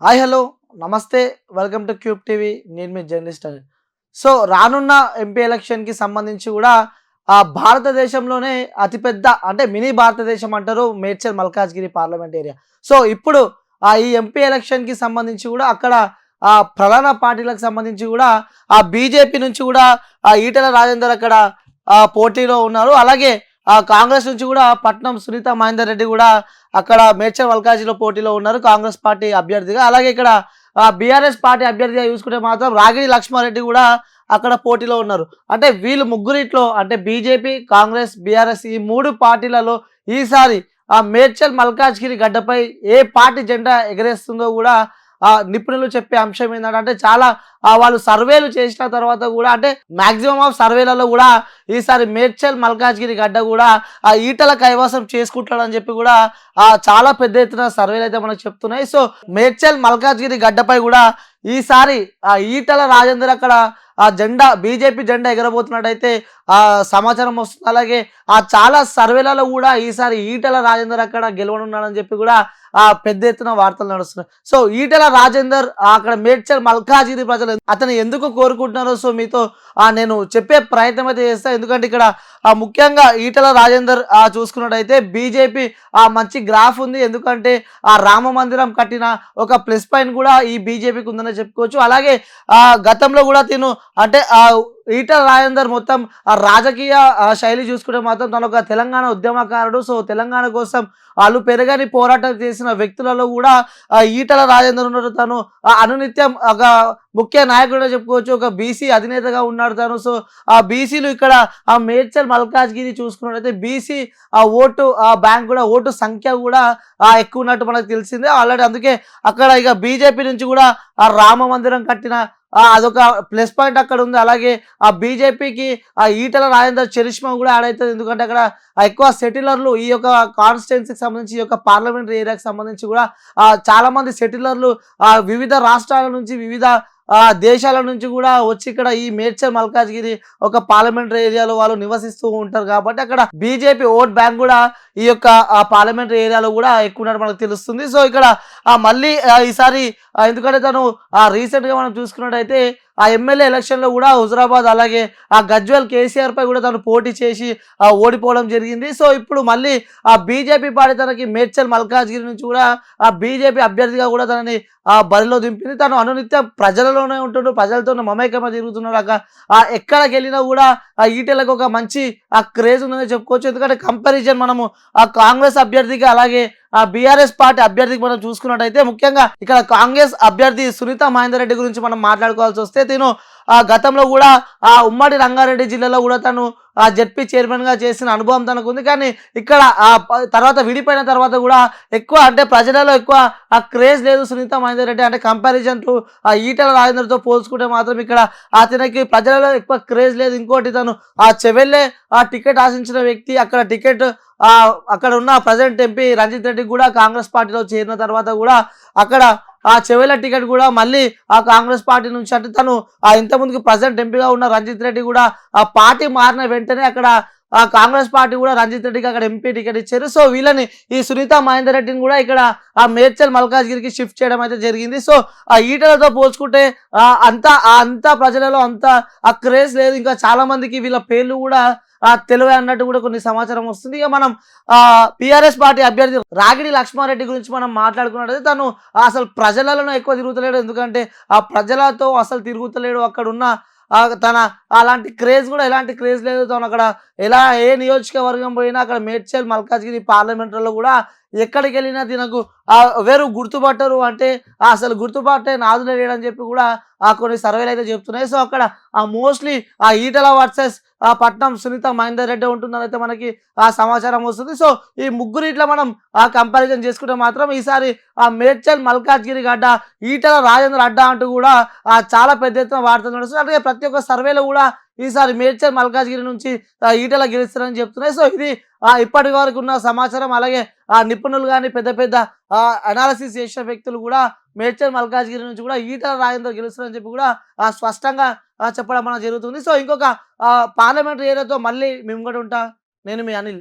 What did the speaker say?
Hi hello నమస్తే welcome to cube TV. నేను మీ journalist అని. సో రానున్న ఎంపీ ఎలక్షన్కి సంబంధించి కూడా భారతదేశంలోనే అతిపెద్ద అంటే మినీ భారతదేశం అంటారు Medchal Malkajgiri parliament area. So ఇప్పుడు ఈ ఎంపీ ఎలక్షన్కి సంబంధించి కూడా అక్కడ ప్రధాన పార్టీలకు సంబంధించి కూడా బీజేపీ నుంచి కూడా ఈటెల రాజేందర్ అక్కడ పోటీలో ఉన్నారు. అలాగే కాంగ్రెస్ నుంచి కూడా పట్నం సునీత మహేందర్ రెడ్డి కూడా అక్కడ మేడ్చల్ మల్కాజిలో పోటీలో ఉన్నారు కాంగ్రెస్ పార్టీ అభ్యర్థిగా. అలాగే ఇక్కడ బీఆర్ఎస్ పార్టీ అభ్యర్థిగా చూసుకుంటే మాత్రం రాగిడి లక్ష్మారెడ్డి కూడా అక్కడ పోటీలో ఉన్నారు. అంటే వీళ్ళు ముగ్గురిట్లో అంటే బీజేపీ, కాంగ్రెస్, బీఆర్ఎస్ ఈ మూడు పార్టీలలో ఈసారి మేడ్చల్ మల్కాజ్గిరి గడ్డపై ఏ పార్టీ జెండా ఎగరేస్తుందో కూడా నిపుణులు చెప్పే అంశం ఏంటంటే చాలా వాళ్ళు సర్వేలు చేసిన తర్వాత కూడా అంటే మ్యాక్సిమం ఆఫ్ సర్వేలలో కూడా ఈసారి మేడ్చల్ మల్కాజ్గిరి గడ్డ కూడా ఈటల కైవసం చేసుకుంటాడని చెప్పి కూడా చాలా పెద్ద ఎత్తున సర్వేలు అయితే మనకు చెప్తున్నాయి. సో మేడ్చల్ మల్కాజ్గిరి గడ్డపై కూడా ఈసారి ఈటల రాజేందర్ అక్కడ జెండా బీజేపీ జెండా ఎగరబోతున్నట్టయితే సమాచారం వస్తుంది. అలాగే చాలా సర్వేలలో కూడా ఈసారి ఈటల రాజేందర్ అక్కడ గెలవనున్నాడని చెప్పి కూడా పెద్ద ఎత్తున వార్తలు నడుస్తున్నాయి. సో ఈటల రాజేందర్ అక్కడ మేడ్చల్ మల్కాజ్గిరి ప్రజలు అతను ఎందుకు కోరుకుంటున్నారో సో మీతో నేను చెప్పే ప్రయత్నం అయితే చేస్తాను. ఎందుకంటే ఇక్కడ ముఖ్యంగా ఈటల రాజేందర్ చూసుకున్నట్టయితే బీజేపీ మంచి గ్రాఫ్ ఉంది. ఎందుకంటే రామ మందిరం కట్టిన ఒక ప్లస్ పాయింట్ కూడా ఈ బీజేపీకి ఉందని చెప్పుకోవచ్చు. అలాగే గతంలో కూడా తిను అంటే ఈటల రాజేందర్ మొత్తం రాజకీయ శైలి చూసుకుంటే మాత్రం తను ఒక తెలంగాణ ఉద్యమకారుడు. సో తెలంగాణ కోసం వాళ్ళు పెరగని పోరాటం చేసిన వ్యక్తులలో కూడా ఈటల రాజేందర్ ఉన్నాడు. తను అనునిత్యం ఒక ముఖ్య నాయకుడిగా చెప్పుకోవచ్చు. ఒక బీసీ అధినేతగా ఉన్నాడు తను. సో బీసీలు ఇక్కడ మేడ్చల్ మల్కాజ్గిరి చూసుకున్నట్లయితే బీసీ ఓటు బ్యాంక్ కూడా ఓటు సంఖ్య కూడా ఎక్కువ ఉన్నట్టు మనకు తెలిసిందే ఆల్రెడీ. అందుకే అక్కడ ఇక బీజేపీ నుంచి కూడా రామ మందిరం కట్టిన అదొక ప్లస్ పాయింట్ అక్కడ ఉంది. అలాగే బీజేపీకి ఈటల రాజేందర్ చరిష్మా కూడా యాడ్ అవుతుంది. ఎందుకంటే అక్కడ ఎక్కువ సెటిలర్లు ఈ యొక్క కాన్స్టిట్యున్సీకి సంబంధించి ఈ యొక్క పార్లమెంటరీ ఏరియాకి సంబంధించి కూడా చాలా మంది సెటిలర్లు వివిధ రాష్ట్రాల నుంచి వివిధ దేశాల నుంచి కూడా వచ్చి ఇక్కడ ఈ మేడ్చల్ మల్కాజ్గిరి ఒక పార్లమెంటరీ ఏరియాలో వాళ్ళు నివసిస్తూ ఉంటారు. కాబట్టి అక్కడ బీజేపీ ఓట్ బ్యాంక్ కూడా ఈ యొక్క పార్లమెంటరీ ఏరియాలో కూడా ఎక్కువ ఉన్నట్టు మనకు తెలుస్తుంది. సో ఇక్కడ మళ్ళీ ఈసారి ఎందుకంటే తను రీసెంట్గా మనం చూసుకున్నట్టయితే ఎమ్మెల్యే ఎలక్షన్లో కూడా హుజరాబాద్ అలాగే గజ్వేల్ కేసీఆర్ పై కూడా తను పోటీ చేసి ఓడిపోవడం జరిగింది. సో ఇప్పుడు మళ్ళీ బీజేపీ పార్టీ తనకి మేడ్చల్ మల్కాజ్గిరి నుంచి కూడా బీజేపీ అభ్యర్థిగా కూడా తనని బరిలో దింపింది. తను అనునిత్యం ప్రజలలోనే ఉంటున్నాడు, ప్రజలతో మమేకమ తిరుగుతున్నాడు. ఎక్కడికి వెళ్ళినా కూడా ఈటెలకు ఒక మంచి క్రేజ్ ఉందని చెప్పుకోవచ్చు. ఎందుకంటే కంపారిజన్ మనము కాంగ్రెస్ అభ్యర్థికి అలాగే బీఆర్ఎస్ పార్టీ అభ్యర్థికి మనం చూసుకున్నట్టయితే ముఖ్యంగా ఇక్కడ కాంగ్రెస్ అభ్యర్థి సునీత మహేందర్ రెడ్డి గురించి మనం మాట్లాడుకోవాల్సి వస్తే తను గతంలో కూడా ఉమ్మడి రంగారెడ్డి జిల్లాలో కూడా తను జెడ్పీ చైర్మన్గా చేసిన అనుభవం తనకు ఉంది. కానీ ఇక్కడ తర్వాత విడిపోయిన తర్వాత కూడా ఎక్కువ అంటే ప్రజలలో ఎక్కువ క్రేజ్ లేదు సునీత మహేందర్ రెడ్డి. అంటే కంపారిజన్ టు ఈటల రాజేందర్తో పోల్చుకుంటే మాత్రం ఇక్కడ అతనికి ప్రజలలో ఎక్కువ క్రేజ్ లేదు. ఇంకోటి తను చెవెళ్ళే టికెట్ ఆశించిన వ్యక్తి. అక్కడ టికెట్ అక్కడ ఉన్న ప్రజెంట్ ఎంపీ రంజిత్ రెడ్డి కూడా కాంగ్రెస్ పార్టీలో చేరిన తర్వాత కూడా అక్కడ చెవెళ్ళ టికెట్ కూడా మళ్ళీ కాంగ్రెస్ పార్టీ నుంచి అంటే తను ఇంతకుముందుకు ప్రజెంట్ ఎంపీగా ఉన్న రంజిత్ రెడ్డి కూడా పార్టీ మారిన వెంటనే అక్కడ కాంగ్రెస్ పార్టీ కూడా రంజిత్ రెడ్డికి అక్కడ ఎంపీ టికెట్ ఇచ్చారు. సో వీళ్ళని ఈ సునీత మహేందర్ రెడ్డిని కూడా ఇక్కడ మేడ్చల్ మల్కాజ్గిరికి షిఫ్ట్ చేయడం అయితే జరిగింది. సో ఈటలతో పోల్చుకుంటే అంతా ప్రజలలో అంత క్రేజ్ లేదు. ఇంకా చాలా మందికి వీళ్ళ పేర్లు కూడా తెలివే అన్నట్టు కూడా కొన్ని సమాచారం వస్తుంది. ఇక మనం టీఆర్ఎస్ పార్టీ అభ్యర్థి రాగిడి లక్ష్మారెడ్డి గురించి మనం మాట్లాడుకున్నట్టయితే తను అసలు ప్రజలలో ఎక్కువ తిరుగుతలేడు. ఎందుకంటే ప్రజలతో అసలు తిరుగుతలేడు. అక్కడ ఉన్న తన అలాంటి క్రేజ్ కూడా ఎలాంటి క్రేజ్ లేదు. తను అక్కడ ఏ నియోజకవర్గం పోయినా అక్కడ మేడ్చల్ మల్కాజ్గిరి పార్లమెంట్లో కూడా ఎక్కడికి వెళ్ళినా తినకు వేరు గుర్తుపట్టరు. అంటే అసలు గుర్తుపట్టే నాదులే లేడని చెప్పి కూడా కొన్ని సర్వేలు అయితే చెప్తున్నాయి. సో అక్కడ మోస్ట్లీ ఈటల వర్సెస్ పట్నం సునీత మహేందర్ రెడ్డి ఉంటుందని అయితే మనకి సమాచారం వస్తుంది. సో ఈ ముగ్గురిట్లా మనం కంపారిజన్ చేసుకుంటే మాత్రం ఈసారి మేడ్చల్ మల్కాజ్గిరి గడ్డ ఈటల రాజేందర్ అడ్డా అంటూ కూడా చాలా పెద్ద ఎత్తున వార్తలు నడుస్తుంది. అంటే ప్రతి ఒక్క సర్వేలో కూడా ఈసారి మేడ్చల్ మల్కాజ్గిరి నుంచి ఈటల గెలుస్తారని చెప్తున్నాయి. సో ఇది ఇప్పటి వరకు ఉన్న సమాచారం. అలాగే నిపుణులు కానీ పెద్ద పెద్ద అనాలిసిస్ చేసిన వ్యక్తులు కూడా మేడ్చల్ మల్కాజ్గిరి నుంచి కూడా ఈటల రాజేందర్ గెలుస్తారని చెప్పి కూడా స్పష్టంగా చెప్పడం మన జరుగుతుంది. సో ఇంకొక పార్లమెంటరీ ఏరియాతో మళ్ళీ మేము కూడా ఉంటా. నేను మీ అనిల్.